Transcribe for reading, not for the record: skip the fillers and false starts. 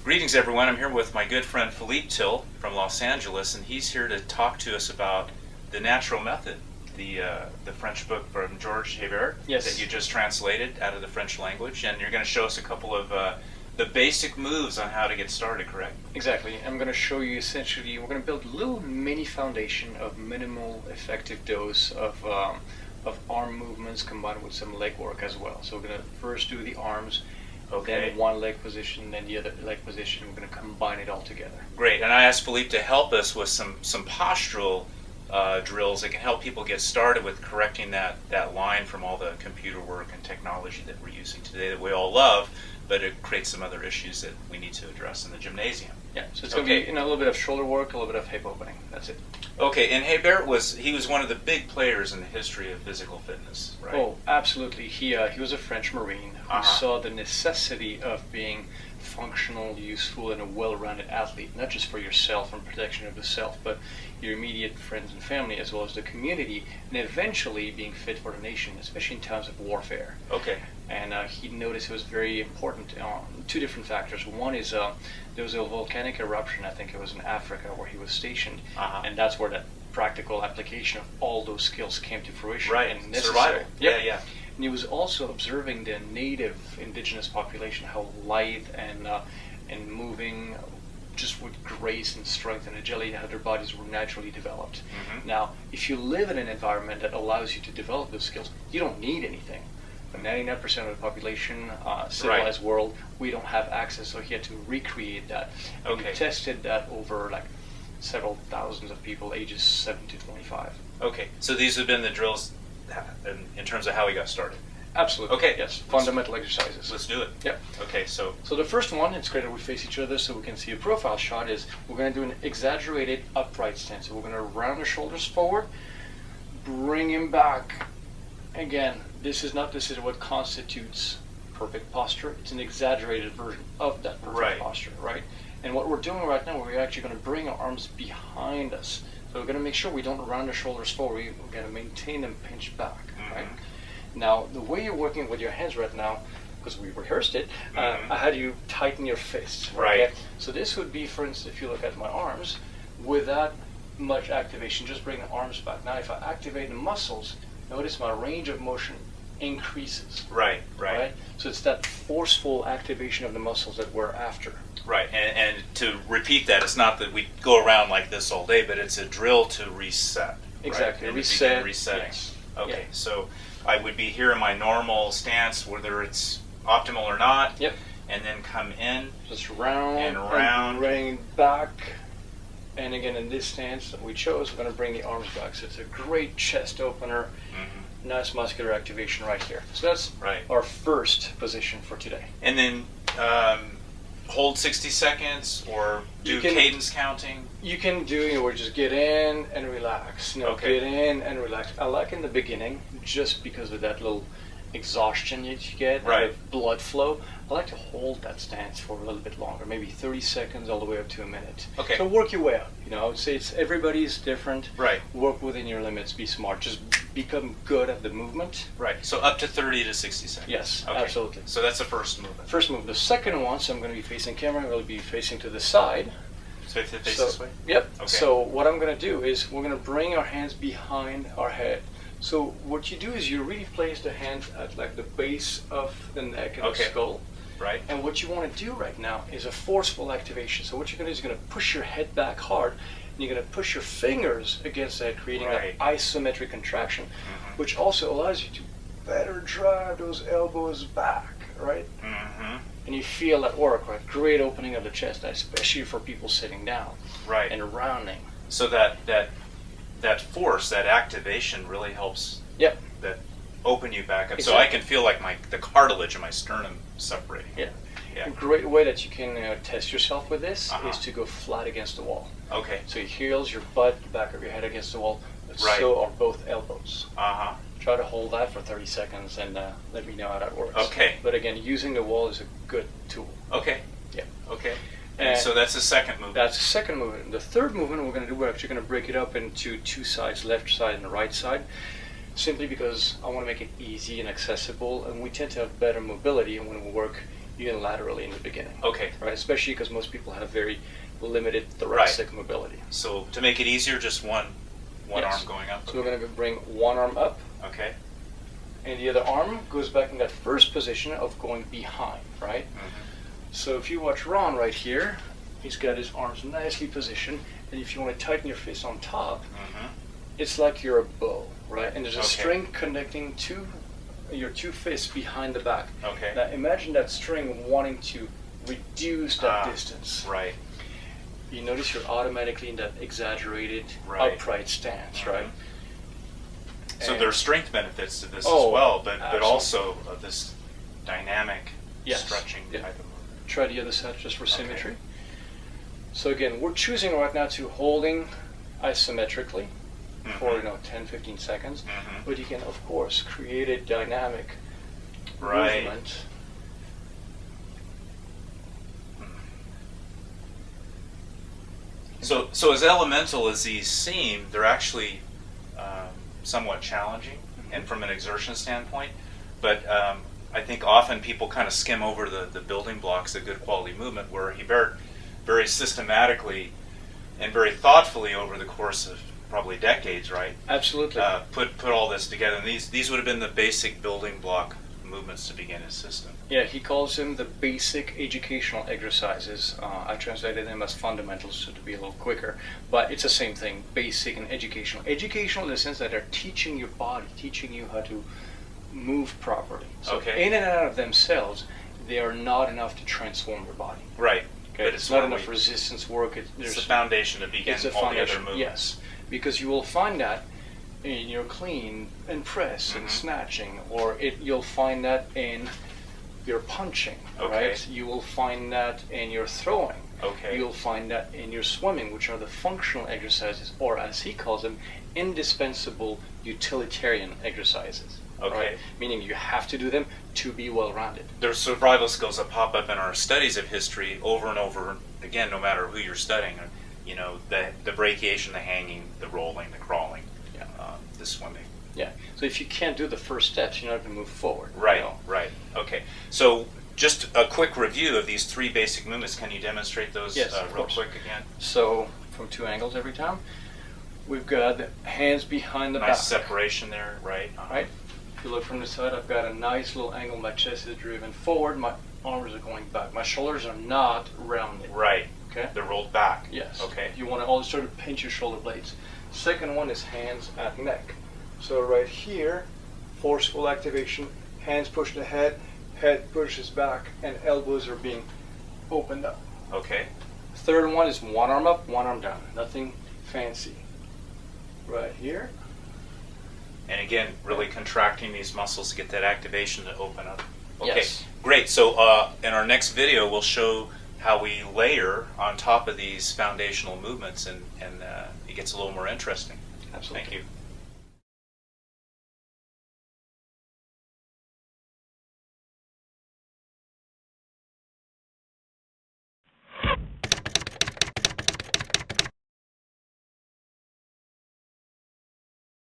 Greetings, everyone. I'm here with my good friend Philippe Til from Los Angeles, and he's here to talk to us about the natural method, the French book from George Hebert that you just translated out of the French language, and you're going to show us a couple of the basic moves on how to get started, correct? Exactly. I'm going to show you essentially, we're going to build a little mini foundation of minimal effective dose of arm movements combined with some leg work as well. So we're going to first do the arms, then one leg position, then the other leg position. We're going to combine it all together. Great. And I asked Philippe to help us with some postural drills that can help people get started with correcting that line from all the computer work and technology that we're using today that we all love, but it creates some other issues that we need to address in the gymnasium. Yeah, so it's going to be a little bit of shoulder work, a little bit of hip opening. That's it. Okay, and Hebert was one of the big players in the history of physical fitness, right? Oh, absolutely. He was a French Marine who saw the necessity of being functional, useful, and a well-rounded athlete, not just for yourself and protection of the self, but your immediate friends and family, as well as the community, and eventually being fit for the nation, especially in times of warfare. Okay. And he noticed it was very important on two different factors. One is there was a volcanic eruption, I think it was in Africa, where he was stationed, and that's where that practical application of all those skills came to fruition. Right, and survival. Yep. Yeah. And he was also observing the native indigenous population, how lithe and moving just with grace and strength and agility, how their bodies were naturally developed. Now, if you live in an environment that allows you to develop those skills, you don't need anything. But 99% of the population, civilized world, we don't have access, so he had to recreate that. And he tested that over like several thousands of people, ages 7 to 25. Okay, so these have been the drills in terms of how he got started. Absolutely. Okay. Yes. Fundamental exercises. Let's do it. Yep. Okay, so the first one, it's great that we face each other so we can see a profile shot, is we're going to do an exaggerated upright stance. So we're going to round the shoulders forward, bring him back. Again, this is what constitutes perfect posture. It's an exaggerated version of that perfect posture, right? And what we're doing right now, we're actually going to bring our arms behind us. So we're going to make sure we don't round the shoulders forward. We're going to maintain them pinched back, right? Now, the way you're working with your hands right now, because we rehearsed it, I had you tighten your fists. Right. Okay? So this would be, for instance, if you look at my arms, without much activation, just bring the arms back. Now, if I activate the muscles, notice my range of motion increases. Right. So it's that forceful activation of the muscles that we're after. Right, and to repeat that, it's not that we go around like this all day, but it's a drill to reset. Exactly, right? reset. Resetting. Yes. Okay, so I would be here in my normal stance, whether it's optimal or not. Yep. And then come in. Just round and bring back. And again, in this stance that we chose, we're going to bring the arms back. So it's a great chest opener. Nice muscular activation right here. So that's our first position for today. And then hold 60 seconds or do cadence counting? You can do, or just get in and relax. Get in and relax. I like in the beginning, just because of that little exhaustion that you get, blood flow, I like to hold that stance for a little bit longer, maybe 30 seconds all the way up to a minute. Okay. So work your way up. I would say everybody's different. Right. Work within your limits, be smart, just become good at the movement. Right, so up to 30 to 60 seconds. Yes, okay. Absolutely. So that's the first movement. First move. The second one, so I'm going to be facing camera, I'm going to be facing to the side. So face this way? Yep. Okay. So what I'm going to do is we're going to bring our hands behind our head. So what you do is you really place the hands at like the base of the neck and the skull. Right. And what you want to do right now is a forceful activation. So what you're going to do is you're going to push your head back hard, and you're going to push your fingers against that, creating that isometric contraction, which also allows you to better drive those elbows back, right? And you feel that work, right? Great opening of the chest, especially for people sitting down. Right. And rounding. So that force, that activation really helps that open you back up. Exactly. So I can feel like the cartilage in my sternum separating. Yeah. A great way that you can test yourself with this is to go flat against the wall. Okay. So your heels, your butt, the back of your head against the wall, but so are both elbows. Try to hold that for 30 seconds and let me know how that works. Okay. But again, using the wall is a good tool. Okay. Yeah. Okay. And so that's the second movement. That's the second movement. The third movement we're actually going to break it up into two sides, left side and the right side. Simply because I want to make it easy and accessible, and we tend to have better mobility when we work unilaterally in the beginning. Okay. Right, especially because most people have very limited thoracic mobility. So to make it easier, just one Yes. arm going up. So we're going to bring one arm up, Okay. and the other arm goes back in that first position of going behind, right? So if you watch Ron right here, he's got his arms nicely positioned, and if you want to tighten your fist on top, it's like you're a bow, right? And there's a string connecting to your two fists behind the back. Okay. Now imagine that string wanting to reduce that distance. Right. You notice you're automatically in that exaggerated upright stance, right? So And there are strength benefits to this as well, but absolutely. also this dynamic stretching Yeah. type of movement. Try the other side just for symmetry. So again, we're choosing right now to holding isometrically for 10-15 seconds, but you can of course create a dynamic movement. So as elemental as these seem, they're actually somewhat challenging, and from an exertion standpoint. But I think often people kind of skim over the building blocks of good quality movement, where Hebert very systematically and very thoughtfully over the course of probably decades, right? Absolutely. Put all this together. And these would have been the basic building block movements to begin his system. Yeah, he calls them the basic educational exercises. I translated them as fundamentals so to be a little quicker, but it's the same thing, basic and educational. Educational in the sense that they're teaching your body, teaching you how to move properly. So in and out of themselves, they are not enough to transform your body. Right. Okay? It's not enough resistance work. It's the foundation to begin all the other movements. Yes, because you will find that in your clean and press and snatching, or you'll find that in your punching, right? You will find that in your throwing. You'll find that in your swimming, which are the functional exercises, or as he calls them, indispensable utilitarian exercises. Right? Meaning you have to do them to be well-rounded. There's survival skills that pop up in our studies of history over and over again, no matter who you're studying. You know, the brachiation, the hanging, the rolling, the crawling, the swimming. Yeah. So if you can't do the first steps, you're not going to move forward. Right. You know? Right. Okay. So just a quick review of these three basic movements. Can you demonstrate those real quick again? So from two angles every time. We've got the hands behind the back. Nice separation there, right? Right. If you look from the side, I've got a nice little angle. My chest is driven forward. My arms are going back. My shoulders are not rounded. Right. Okay. They're rolled back. Yes. Okay. You want to always sort of pinch your shoulder blades. Second one is hands at neck. So right here, forceful activation. Hands push the head pushes back, and elbows are being opened up. Okay. Third one is one arm up, one arm down. Nothing fancy. Right here. And again, really contracting these muscles to get that activation to open up. Okay, Yes. great. So in our next video, we'll show how we layer on top of these foundational movements, and it gets a little more interesting. Absolutely. Thank you.